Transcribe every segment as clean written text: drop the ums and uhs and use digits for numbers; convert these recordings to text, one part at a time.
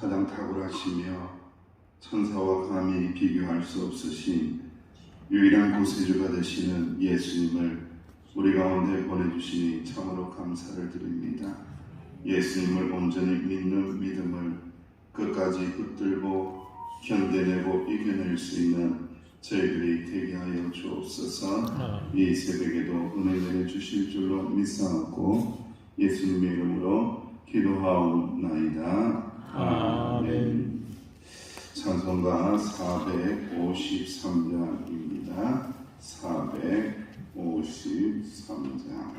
가장 탁월하시며 천사와 감히 비교할 수 없으신 유일한 구세주가 되시는 예수님을 우리 가운데 보내주시니 참으로 감사를 드립니다. 예수님을 온전히 믿는 믿음을 끝까지 붙들고 견뎌내고 이겨낼 수 있는 저희들이 되게 하여 주옵소서. 이 새벽에도 은혜 내려주실 줄로 믿사옵고 예수님의 이름으로 기도하옵나이다. 아멘. 찬송가 453장입니다. 453장.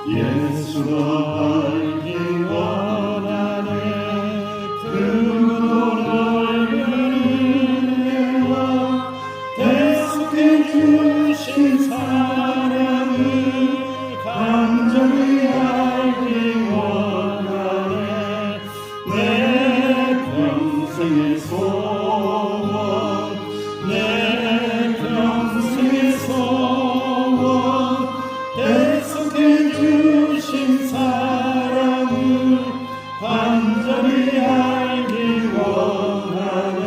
예수가 알기 원하네. 그분을 은혜와 대속해 주신 사랑을 간절히 알기 원하네. 내 평생의 소원, 내 평생의 소원, 대속해 주신 사랑을 간절히 알기 원하네.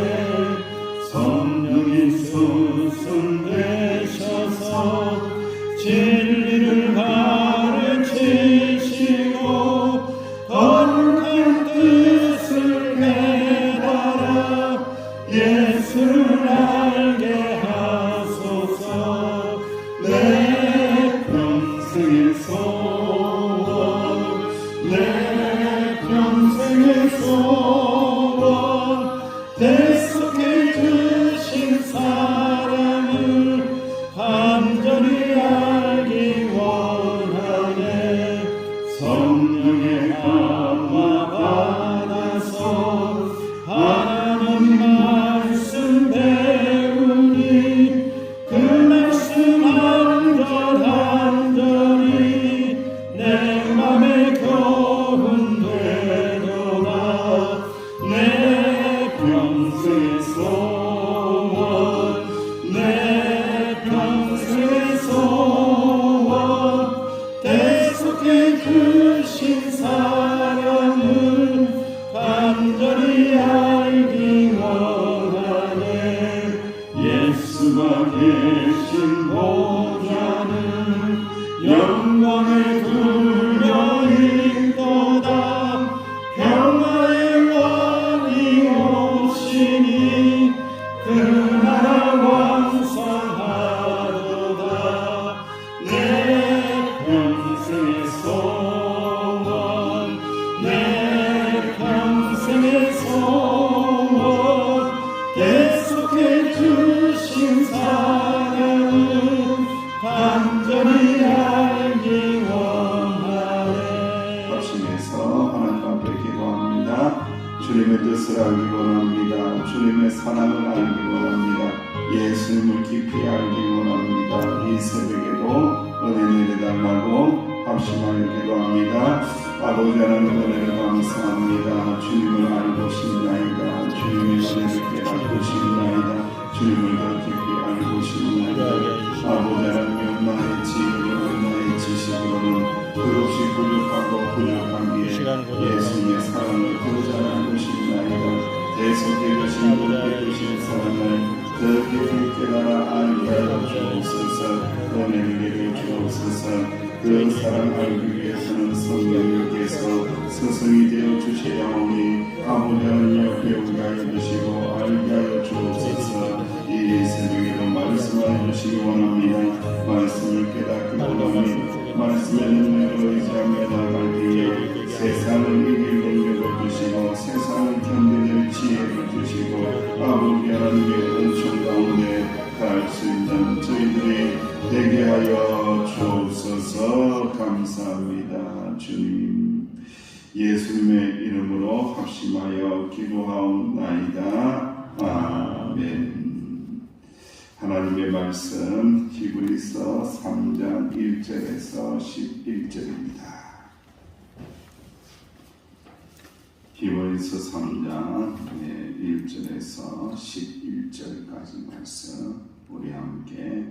성령이 수순되셔서 진리를 가르치시고 거룩한 뜻을 깨달아 예수를 알게 하소서. 내 평생의 소원, 내 평생의 소원, 대속해 주신 사랑을 간절히 알기 원하네. 성령의 감화 받아서 하나님 말씀 배우니 그 말씀 한절한절이 내 맘에 교훈되도다. 내 평생의 소원, 내 평생의 소원, 대속해 주신 사랑을 간절히 알기 원하네. 예수가 계신 보좌는 영광에 둘려 있도다. 평화의 왕이 오시니 그 나라 완성하도다. 내 평생의 소원, 내 평생의 소원, 대속해 주신 사랑을 간절히 알기 원하네. 합심해서 하나님 앞에 기도합니다. 주님의 뜻을 알기 원합니다. 주님의 사랑을 알기 원합니다. 예수님을 깊이 알기 원합니다. 이 새벽에도 은혜 내려달라고 합심하여 기도합니다. 아버지 하나님 은혜를 감사합니다. 주님을 알고 싶나이다. 주님의 은혜를 깨닫고 싶나이다. 주님을 더 깊이 알고 싶나이다. 아버지 하나님 나의 지혜로 나의 지식으로는 끝없이 부족하기에 예수님의 사랑을 더 잘 알고 싶나이다. 대속해 주신 분께 주신 사랑을 더 깊이 깨달아 알게 하여 주옵소서. 은혜를 내려 주옵소서. 그 사랑 알기 위해서는 성령님께서 스승이 되어 주셔야 하오니 아버지 하나님 배우게 하여 주시고 알게 하여 주옵소서. 이 새벽에도 말씀하여 주시기 원합니다. 말씀을 깨닫기 원합니다. 말씀의 능력을 의지하며 나갈 때에 세상을 이길 능력을 주시고 세상을 견뎌낼 지혜를 주시고 아버지 하나님의 은총 가운데 갈 수 있는 저희들이 되게 하여 주옵소서. 감사합니다. 주님 예수님의 이름으로 합심하여 기도하옵나이다. 아멘. 하나님의 말씀 히브리서 3장 1절에서 11절입니다. 히브리서 3장 1절에서 11절까지 말씀 우리 함께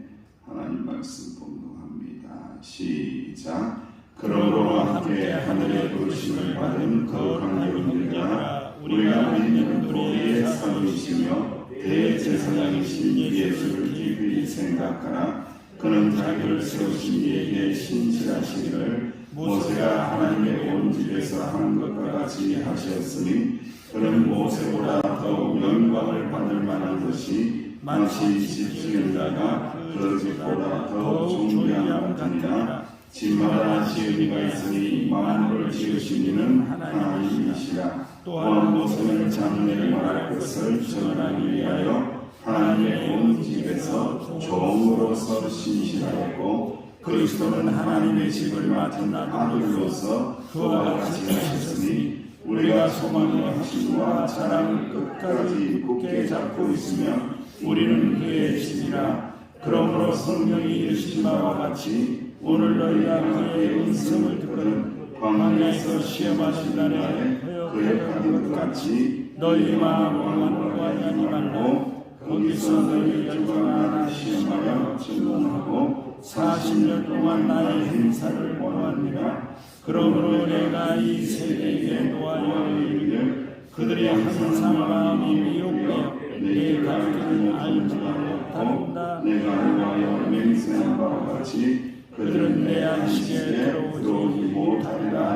하나님 말씀 봉독합니다. 시작. 그러므로 함께 하늘의 부르심을 받은 거룩한 여러분들아, 우리가 믿는 우리의 사도이시며 대제사장이신 예수를 깊이 생각하라. 그는 자기를 세우신 이에게 신실하시기를 모세가 하나님의 온 집에서 한 것과 같이 하셨으니 그는 모세보다 더 영광을 받을 만한 것이 마치 집 지은 자가 그 집보다 더 존귀한 것이니라. 집마다 지으니가 있으니 만물을 지으신 이는 하나님이시라. 또한 모세는 장래를 말할 것을 전하기 위하여 하나님의 온 집에서 종으로서 신실하였고 그리스도는 하나님의 집을 맡은 아들로서 그와 같이 하셨으니 우리가 소망의 확신과 자랑을 끝까지 굳게 잡고 있으며 우리는 그의 집이라. 그러므로 성경이 이르신 바와 같이 오늘 너희가 그의 음성을 듣거든 광야에서 시험하신 날에 그의 가는 것 같이 너희의 마음을 완전히 말고 거기서 너희 주가 시험하여 증언하고 40년 동안 나의 행사를 보았느니라. 그러므로 내가 이 세대에게 노하여 이르기를 그들이 항상 마음이 미혹되어 내 가르침을 알지 못한다. 내가 노하여 맹세한 바와 같이 그들은 내 안식에 들어오지 못하리라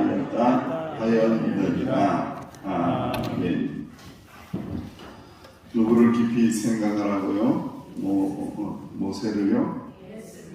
하였느니라. 아멘. 누구를 깊이 생각하라고요? 모세를요?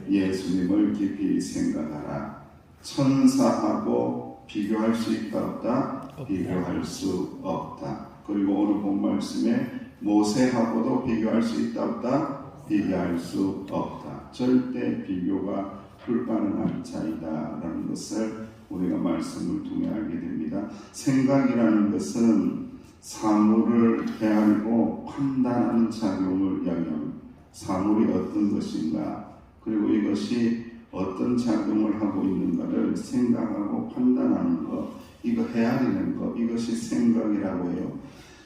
예수님을 깊이 생각하라. 천사하고 비교할 수 있다 없다? 비교할 수 없다. 그리고 오늘 본 말씀에 모세하고도 비교할 수 있다 없다? 비교할 수 없다. 절대 비교가 불가능한 자이다라는 것을 우리가 말씀을 통해 알게 됩니다. 생각이라는 것은 사물을 헤아리고 판단하는 작용을 이야기합니다. 사물이 어떤 것인가, 그리고 이것이 어떤 작용을 하고 있는가를 생각하고 판단하는 것, 이거 헤아리는 것, 이것이 생각이라고 해요.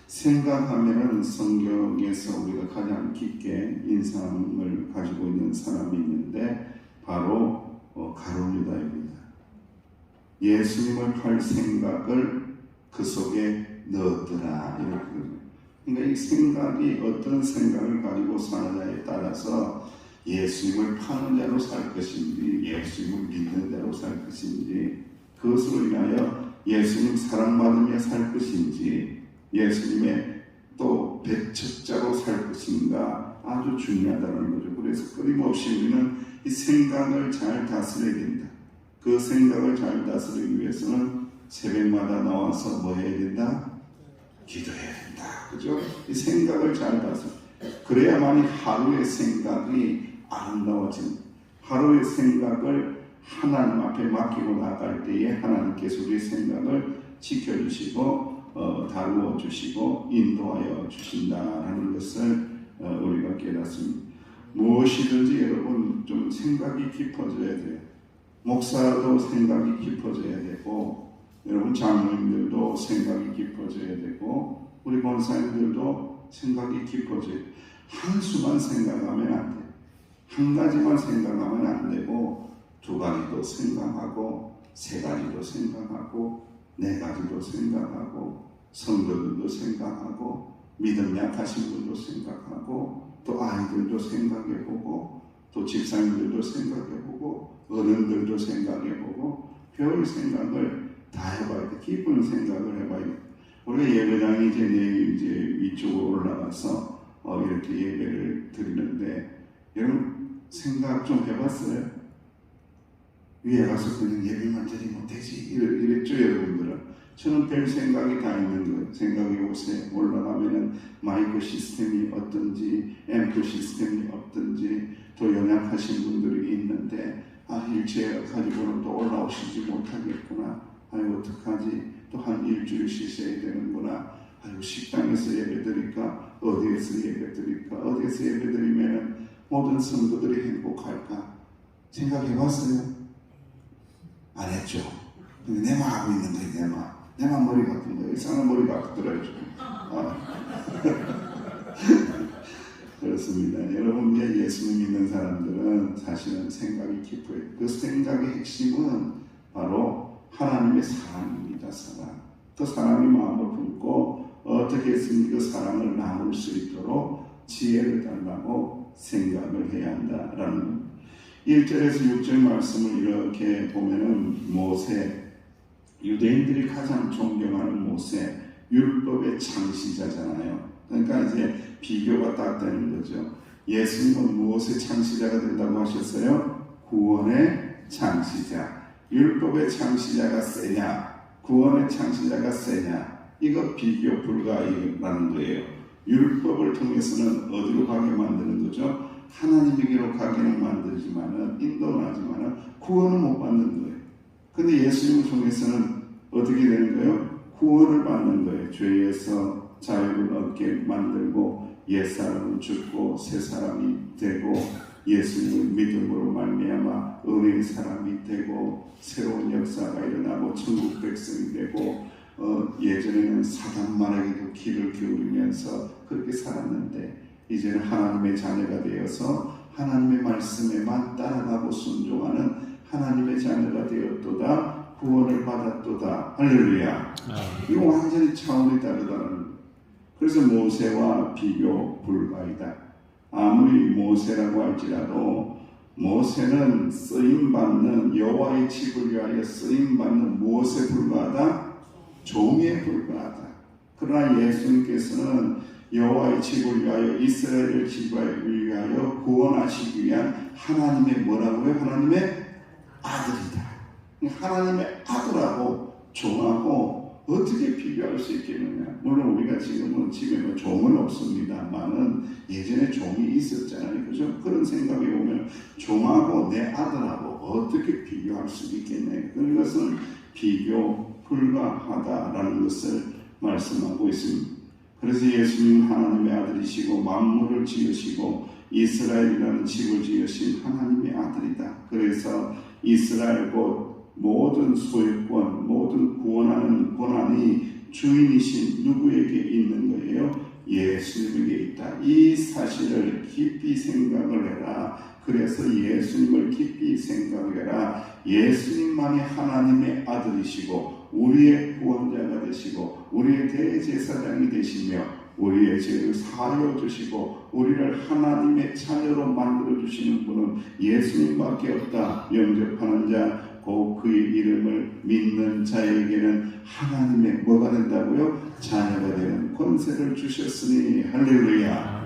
생각하면은 성경에서 우리가 가장 깊게 인상을 가지고 있는 사람이 있는데 바로 가룟유다입니다. 예수님을 팔 생각을 그 속에 넣었더라 이렇게. 그러니까 이 생각이 어떤 생각을 가지고 사느냐에 따라서 예수님을 파는 대로 살 것인지 예수님을 믿는 대로 살 것인지 그것으로 인하여 예수님 사랑받으며 살 것인지 예수님의 또 배척자로 살 것인가 아주 중요하다는 거죠. 그래서 끊임없이 우리는 이 생각을 잘 다스려야 된다. 그 생각을 잘 다스리기 위해서는 새벽마다 나와서 뭐 해야 된다? 기도해야 된다. 그죠? 이 생각을 잘 다스려. 그래야만이 하루의 생각이 아름다워진 하루의 생각을 하나님 앞에 맡기고 나갈 때에 하나님께서 우리의 생각을 지켜주시고 다루어 주시고 인도하여 주신다라는 것을 우리가 깨닫습니다. 무엇이든지 여러분 좀 생각이 깊어져야 돼요. 목사도 생각이 깊어져야 되고 여러분 장로님들도 생각이 깊어져야 되고 우리 권사님들도 생각이 깊어져야 돼요. 한 수만 생각하면 안 돼요. 한 가지만 생각하면 안 되고 두 가지도 생각하고 세 가지도 생각하고 네 가지도 생각하고 성도들도 생각하고 믿음 약하신 분도 생각하고 또 아이들도 생각해보고 또 집사님들도 생각해보고 어른들도 생각해보고 별 생각을 다 해봐야 돼. 깊은 생각을 해봐야 돼. 우리가 예배당이 이제 내일 이제 위쪽으로 올라가서 이렇게 예배를 드리는데 여러분 생각 좀 해봤어요? 위에 가서 그냥 예배만 드리면 되지 이랬죠 여러분들은. 저는 별 생각이 다 있는 거예요. 생각해 보세요. 올라가면은 마이크 시스템이 어떤지 앰프 시스템이 어떤지 또 연약하신 분들이 있는데 일주일 가지고는 또 올라오시지 못하겠구나. 아유 어떡하지? 또 한 일주일 쉬셔야 되는구나. 아유 식당에서 예배 드릴까? 어디에서 예배 드릴까? 어디에서 예배 드리면 모든 성도들이 행복할까? 생각해 봤어요? 안 했죠? 근데 내 마음 하고 있는 거예요. 내 마음. 내만 머리가 아픈데 이 사람 머리가 아프더라고요. 그렇습니다. 여러분, 예수님 믿는 사람들은 사실은 생각이 깊어요. 그 생각의 핵심은 바로 하나님의 사랑입니다. 사랑. 그 사랑의 마음을 품고 어떻게 했으면 그 사랑을 나눌 수 있도록 지혜를 달라고 생각을 해야 한다라는 1절에서 6절 말씀을 이렇게 보면은 모세, 유대인들이 가장 존경하는 모세, 율법의 창시자잖아요. 그러니까 이제 비교가 딱 되는 거죠. 예수님은 무엇의 창시자가 된다고 하셨어요? 구원의 창시자. 율법의 창시자가 세냐, 구원의 창시자가 세냐, 이거 비교 불가이라는 거예요. 율법을 통해서는 어디로 가게 만드는 거죠? 하나님에게로 가게는 만들지만은, 인도는 하지만은 구원은 못 받는 거예요. 근데 예수님을 통해서는 어떻게 되는 거예요? 구원을 받는 거예요. 죄에서 자유를 얻게 만들고 옛사람은 죽고 새 사람이 되고 예수님을 믿음으로 말미암아 은혜의 사람이 되고 새로운 역사가 일어나고 천국 백성이 되고 예전에는 사단만에게도 귀를 기울이면서 그렇게 살았는데 이제는 하나님의 자녀가 되어서 하나님의 말씀에만 따라가고 순종하는 하나님의 자녀가 되었도다. 구원을 받았도다. 할렐루야. 이거 완전히 차원이 다르다는 거예요. 그래서 모세와 비교 불가이다. 아무리 모세라고 할지라도 모세는 쓰임받는 여호와의 집을 위하여 쓰임받는 무엇에 불과하다? 종에 불과하다. 그러나 예수님께서는 여호와의 집을 위하여 이스라엘을 위하여 구원하시기 위한 하나님의 뭐라고요? 하나님의 아들이다. 하나님의 아들하고 종하고 어떻게 비교할 수 있겠느냐. 물론 우리가 지금은 집에는 종은 없습니다만은 예전에 종이 있었잖아요. 그죠? 그런 생각이 오면 종하고 내 아들하고 어떻게 비교할 수 있겠냐. 그것은 비교 불가하다라는 것을 말씀하고 있습니다. 그래서 예수님은 하나님의 아들이시고 만물을 지으시고 이스라엘이라는 집을 지으신 하나님의 아들이다. 그래서 이스라엘 곧 모든 소유권, 모든 구원하는 권한이 주인이신 누구에게 있는 거예요? 예수님에게 있다. 이 사실을 깊이 생각을 해라. 그래서 예수님을 깊이 생각해라. 예수님만이 하나님의 아들이시고 우리의 구원자가 되시고 우리의 대제사장이 되시며 우리의 죄를 사하여 주시고 우리를 하나님의 자녀로 만들어 주시는 분은 예수님밖에 없다. 영접하는 자 곧 그의 이름을 믿는 자에게는 하나님의 뭐가 된다고요? 자녀가 되는 권세를 주셨으니 할렐루야.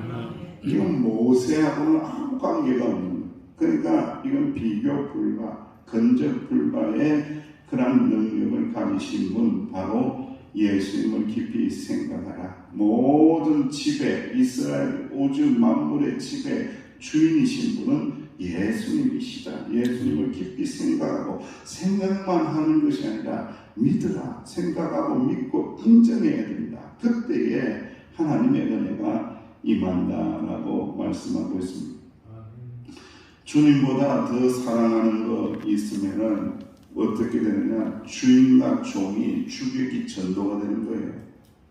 이건 모세하고는 아무 관계가 없는 거예요. 그러니까 이건 비교 불가, 근접 불가의 그런 능력을 가지신 분 바로 예수님을 깊이 생각하라. 모든 집에 이스라엘 우주 만물의 집에 주인이신 분은 예수님이시다. 예수님을 깊이 생각하고 생각만 하는 것이 아니라 믿으라. 생각하고 믿고 인정해야 된다. 그때에 하나님의 은혜가 임한다라고 말씀하고 있습니다. 주님보다 더 사랑하는 거 있으면은 어떻게 되느냐? 주인과 종이 주객이 전도가 되는 거예요.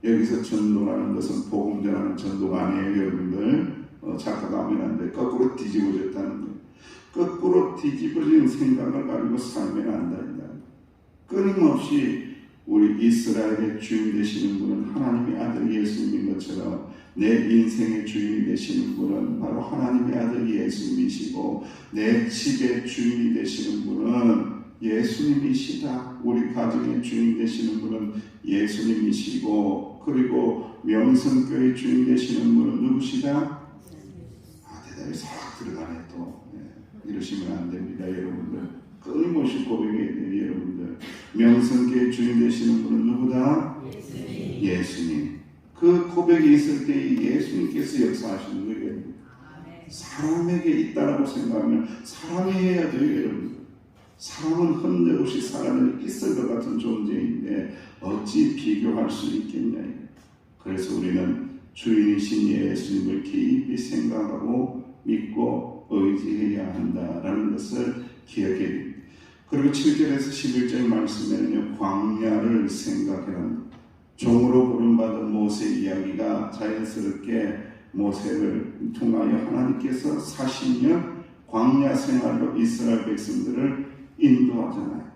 여기서 전도라는 것은 복음 전하는 전도가 아니에요, 여러분들. 착각하면 안 돼. 거꾸로 뒤집어졌다는 거예요. 거꾸로 뒤집어진 생각을 가지고 살면 안 된다. 끊임없이 우리 이스라엘의 주인 되시는 분은 하나님의 아들 예수님인 것처럼 내 인생의 주인이 되시는 분은 바로 하나님의 아들 예수님이시고 내 집의 주인이 되시는 분은 예수님이시다. 우리 가정의 주인 되시는 분은 예수님이시고 그리고 명성교회 주인 되시는 분은 누구시다? 대단히 싹 들어가네 또. 이러시면 안 됩니다. 여러분들 끊임없이 고백해야 돼요. 여러분들 명성교회 주인 되시는 분은 누구다? 예수님. 그 고백이 있을 때 예수님께서 역사하시는 거예요. 사람에게 있다라고 생각하면 사람이 해야 돼요. 여러분. 사람은 흔적 없이 사람에게 있을 것 같은 존재인데 어찌 비교할 수 있겠냐. 그래서 우리는 주인이신 예수님을 깊이 생각하고 믿고 의지해야 한다라는 것을 기억해야 됩니다. 그리고 7절에서 11절 말씀에는요, 광야를 생각해라. 종으로 부름받은 모세 이야기가 자연스럽게 모세를 통하여 하나님께서 40년 광야 생활로 이스라엘 백성들을 인도하잖아요.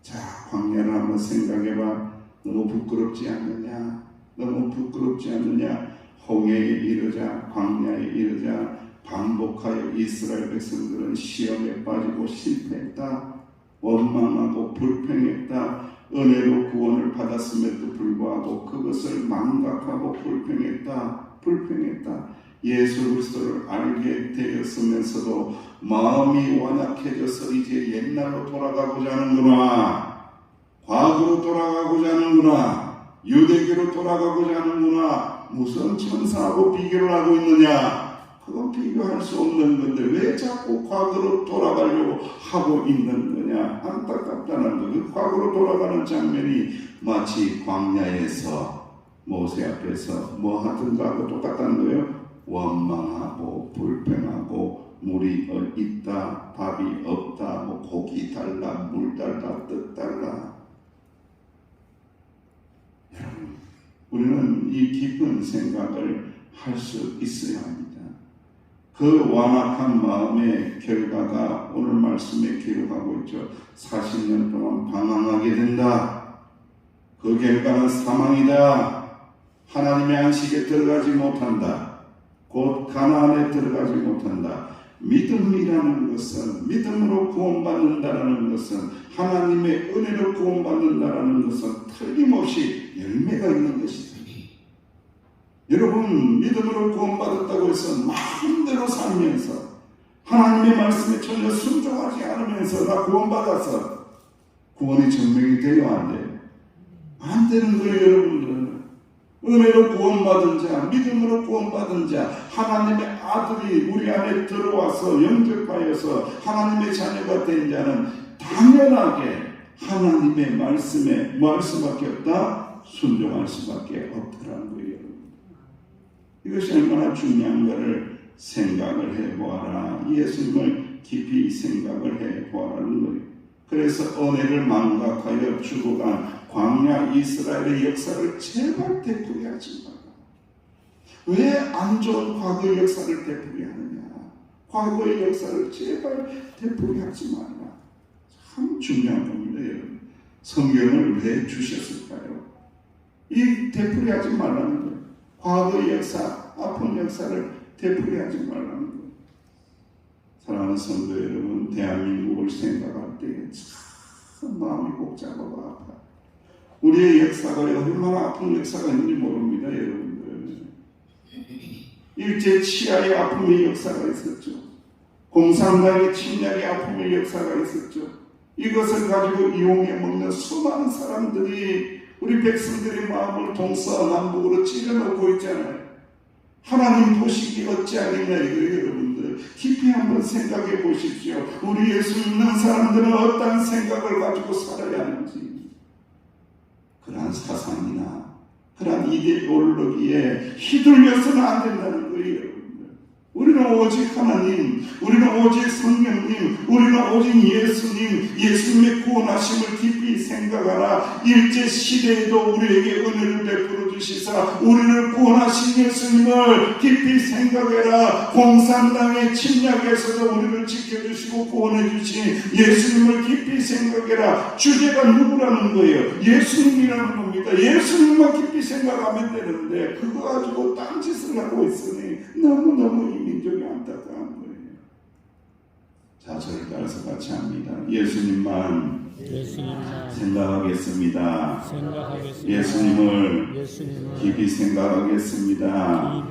자, 광야를 한번 생각해봐. 너무 부끄럽지 않느냐? 너무 부끄럽지 않느냐? 홍해에 이르자, 광야에 이르자 반복하여 이스라엘 백성들은 시험에 빠지고 실패했다. 원망하고 불평했다. 은혜로 구원을 받았음에도 불구하고 그것을 망각하고 불평했다. 예수 그리스도를 알게 되었으면서도 마음이 완악해져서 이제 옛날로 돌아가고자 하는구나. 과거로 돌아가고자 하는구나. 유대교로 돌아가고자 하는구나. 무슨 천사하고 비교를 하고 있느냐? 그건 비교할 수 없는 건데 왜 자꾸 과거로 돌아가려고 하고 있는 거냐? 안타깝다는 거. 그 과거로 돌아가는 장면이 마치 광야에서 모세 앞에서 뭐 하든가 하고 똑같다는 거예요. 원망하고 불평하고 물이 있다, 밥이 없다, 뭐 고기 달라, 물 달라, 뜻 달라. 여러분, 우리는 이 깊은 생각을 할 수 있어야 합니다. 그 완악한 마음의 결과가 오늘 말씀에 기록하고 있죠. 40년 동안 방황하게 된다. 그 결과는 사망이다. 하나님의 안식에 들어가지 못한다. 곧 가나안에 들어가지 못한다. 믿음이라는 것은, 믿음으로 구원받는다는 것은, 하나님의 은혜로 구원받는다는 것은 틀림없이 열매가 있는 것이다. 여러분, 믿음으로 구원받았다고 해서 마음대로 살면서 하나님의 말씀에 전혀 순종하지 않으면서 나 구원받았어. 구원이 증명이 돼요, 안 돼요? 안 되는 거예요, 여러분들. 은혜로 구원받은 자, 믿음으로 구원받은 자, 하나님의 아들이 우리 안에 들어와서 영접하여서 하나님의 자녀가 된 자는 당연하게 하나님의 말씀에 뭐 할 수밖에 없다? 순종할 수밖에 없더라는 거예요. 이것이 얼마나 중요한 것을 생각을 해보아라. 예수님을 깊이 생각을 해보아라는 거예요. 그래서 은혜를 망각하여 죽어간 광야 이스라엘의 역사를 제발 되풀이하지 마라. 왜 안 좋은 과거의 역사를 되풀이하느냐? 과거의 역사를 제발 되풀이하지 마라. 참 중요한 겁니다, 여러분. 성경을 왜 주셨을까요? 이 되풀이하지 말라는 거예요. 과거의 역사, 아픈 역사를 되풀이하지 말라는 거예요. 사랑하는 성도 여러분, 대한민국을 생각할 때 참 마음이 복잡하고 아파. 우리의 역사가 얼마나 아픈 역사가 있는지 모릅니다, 여러분들. 일제 치하의 아픔의 역사가 있었죠. 공산당의 침략의 아픔의 역사가 있었죠. 이것을 가지고 이용해 먹는 수많은 사람들이 우리 백성들의 마음을 동서남북으로 찔러놓고 있잖아요. 하나님 보시기 어찌하겠냐 이거예요, 여러분들. 깊이 한번 생각해 보십시오. 우리 예수 믿는 사람들은 어떤 생각을 가지고 살아야 하는지. 그러한 사상이나 그러한 이데올로기에 휘둘려서는 안 된다는 거예요, 여러분들. 우리는 오직 하나님, 우리는 오직 성령님, 우리는 오직 예수님, 예수님의 구원하심을 깊이 생각하라. 일제시대에도 우리에게 은혜를 베풀어 주시사 우리를 구원하신 예수님을 깊이 생각해라. 공산당의 침략에서도 우리를 지켜주시고 구원해 주신 예수님을 깊이 생각해라. 주제가 누구라는 거예요? 예수님이라는 겁니다. 예수님만 깊이 생각하면 되는데 그거 가지고 딴짓을 하고 있으니 너무너무 이 민족이 안타까운 거예요. 자, 저를 따라서 같이 합니다. 예수님만 생각하겠습니다. 예수님을 깊이 생각하겠습니다.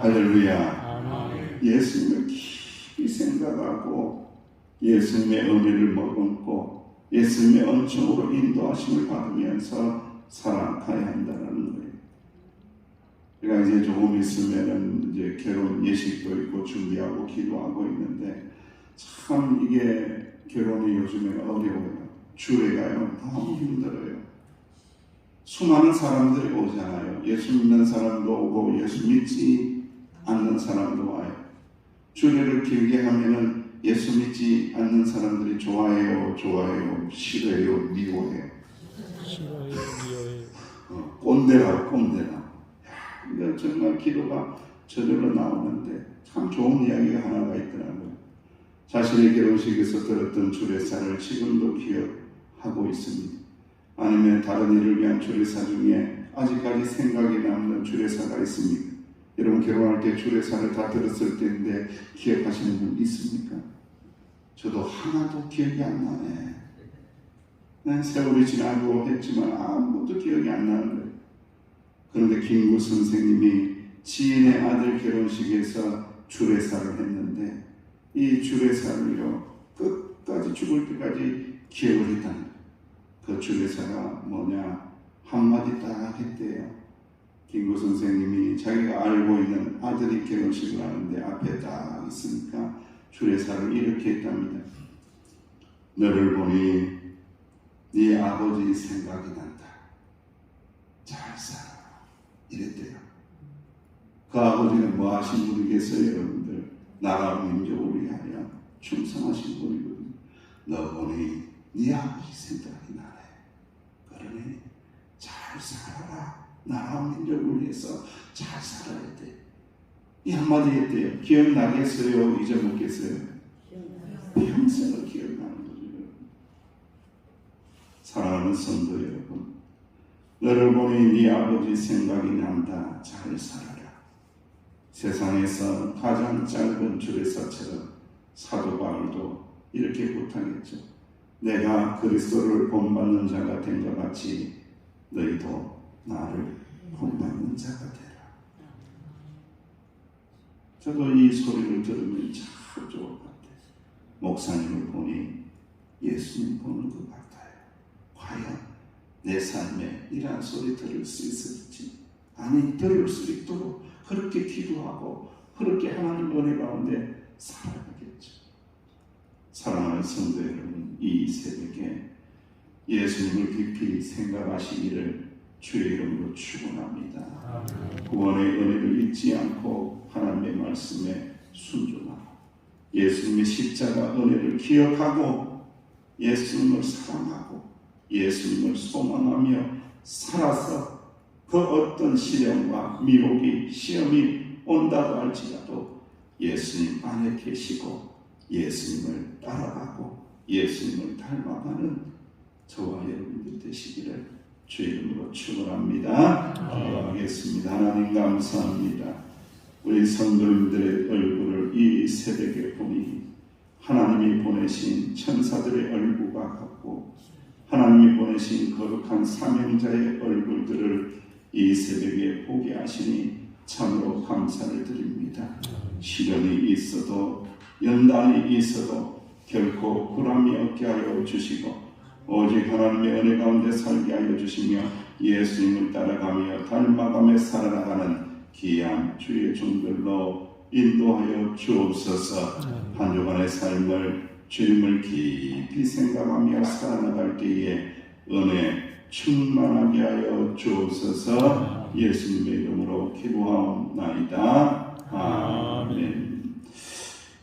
할렐루야. 예수님을 깊이 생각하고 예수님의 은혜를 머금고 예수님의 은총으로 인도하심을 받으면서 살아가야 한다는 거예요. 제가 이제 조금 있으면은 이제 결혼 예식도 있고 준비하고 기도하고 있는데 참 이게 결혼이 요즘에 어려워요. 주례가요 너무 힘들어요. 수많은 사람들이 오잖아요. 예수 믿는 사람도 오고 예수 믿지 않는 사람도 와요. 주례를 길게 하면은 예수 믿지 않는 사람들이 좋아해요, 싫어해요, 미워해요. 싫어요, 미워요. 꼰대라고, 꼰대라. 이거 정말 기도가 저절로 나오는데 참 좋은 이야기가 하나가 있더라고요. 자신의 결혼식에서 들었던 주례사를 지금도 기억하고 있습니다. 아니면 다른 일을 위한 주례사 중에 아직까지 생각이 남는 주례사가 있습니까? 여러분 결혼할 때 주례사를 다 들었을 때인데 기억하시는 분 있습니까? 저도 하나도 기억이 안 나네. 난 세월이 지나고 했지만 아무것도 기억이 안 나는데. 그런데 김구 선생님이 지인의 아들 결혼식에서 주례사를 했는데 이 주례사를요 끝까지 죽을 때까지 기억을 했다는 거예요. 그 주례사가 뭐냐 한마디 딱 했대요. 김구 선생님이 자기가 알고 있는 아들이 결혼식을 하는데 앞에 딱 있으니까 주례사를 이렇게 했답니다. 너를 보니 네 아버지 생각이 난다. 잘 살아. 이랬대요. 그 아버지는 뭐 하신 분이겠어요, 여러분들? 나라 민족을 위하여 충성하신 분이거든요. 너 보니 네 아버지 생각이 나네. 그러니 잘 살아라. 나라 민족을 위해서 잘 살아야 돼. 이 한마디 했대요. 기억나겠어요? 잊어먹겠어요? 평생을 기억나는 거죠. 사랑하는 성도 여러분, 너를 보니 네 아버지 생각이 난다. 잘 살아라. 세상에서 가장 짧은 주례사처럼 사도 바울도 이렇게 부탁했죠. 내가 그리스도를 본받는 자가 된 것 같이 너희도 나를 본받는 자가 되라. 저도 이 소리를 들으면 참 좋을 것 같아요. 목사님을 보니 예수님 보는 것 같아요. 과연 내 삶에 이러한 소리 들을 수 있을지, 아니 들을 수 있도록 그렇게 기도하고 그렇게 하나님 은혜 가운데 살아가겠죠. 사랑하는 성도 여러분, 이 새벽에 예수님을 깊이 생각하시기를 주의 이름으로 축원합니다. 구원의 은혜를 잊지 않고 하나님의 말씀에 순종하고 예수님의 십자가 은혜를 기억하고 예수님을 사랑하고 예수님을 소망하며 살아서 그 어떤 시련과 미혹이 시험이 온다고 할지라도 예수님 안에 계시고 예수님을 따라가고 예수님을 닮아가는 저와 여러분들 되시기를 주의 이름으로 축원합니다. 기도하겠습니다. 하나님 감사합니다. 우리 성도님들의 얼굴을 이 새벽에 보니 하나님이 보내신 천사들의 얼굴과 같고 하나님이 보내신 거룩한 사명자의 얼굴들을 이 새벽에 보게 하시니 참으로 감사를 드립니다. 시련이 있어도 연단이 있어도 결코 불안이 없게 하여 주시고 오직 하나님의 은혜 가운데 살게 하여 주시며 예수님을 따라가며 닮아가며 살아나가는 귀한 주의 종들로 인도하여 주옵소서. 한 주간의 삶을 주님을 깊이 생각하며 살아나갈 때에 은혜 충만하게 하여 주옵소서. 예수님의 이름으로 기도하옵나이다. 아멘.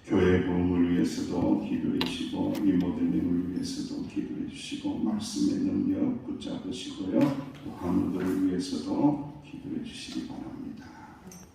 교회 부흥을 위해서도 기도해 주시고 이 모델링을 위해서도 기도해 주시고 말씀의 능력 붙잡으시고요. 또 한우들을 위해서도 기도해 주시기 바랍니다.